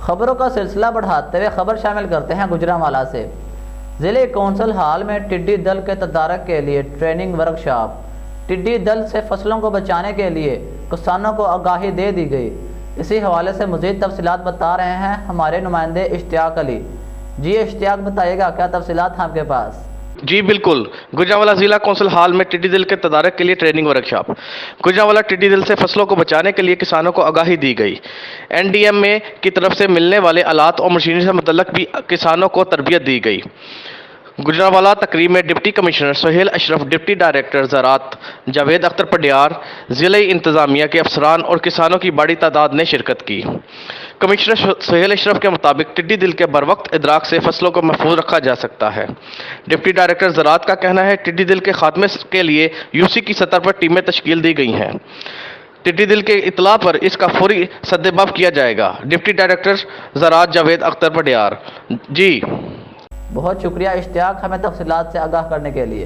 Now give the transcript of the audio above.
خبروں کا سلسلہ بڑھاتے ہوئے خبر شامل کرتے ہیں گوجرانوالہ سے۔ ضلع کونسل ہال میں ٹڈی دل کے تدارک کے لیے ٹریننگ ورکشاپ۔ ٹڈی دل سے فصلوں کو بچانے کے لیے کسانوں کو آگاہی دے دی گئی۔ اسی حوالے سے مزید تفصیلات بتا رہے ہیں ہمارے نمائندے اشتیاق علی۔ جی اشتیاق، بتائیے گا کیا تفصیلات ہیں آپ کے پاس؟ جی بالکل، گوجرانوالہ ضلع کونسل ہال میں ٹڈی دل کے تدارک کے لیے ٹریننگ ورکشاپ۔ گوجرانوالہ ٹڈی دل سے فصلوں کو بچانے کے لیے کسانوں کو آگاہی دی گئی۔ این ڈی ایم اے کی طرف سے ملنے والے آلات اور مشینری سے متعلق بھی کسانوں کو تربیت دی گئی۔ گوجرانوالہ تقریب میں ڈپٹی کمشنر سہیل اشرف، ڈپٹی ڈائریکٹر زراعت جاوید اختر پڈیار، ضلعی انتظامیہ کے افسران اور کسانوں کی بڑی تعداد نے شرکت کی۔ کمشنر سہیل اشرف کے مطابق ٹڈی دل کے بروقت ادراک سے فصلوں کو محفوظ رکھا جا سکتا ہے۔ ڈپٹی ڈائریکٹر زراعت کا کہنا ہے ٹڈی دل کے خاتمے کے لیے یو سی کی سطح پر ٹیمیں تشکیل دی گئی ہیں۔ ٹڈی دل کے اطلاع پر اس کا فوری سدباب کیا جائے گا۔ ڈپٹی ڈائریکٹر زراعت جاوید اختر پڈیار۔ جی بہت شکریہ اشتیاق، ہمیں تفصیلات سے آگاہ کرنے کے لیے۔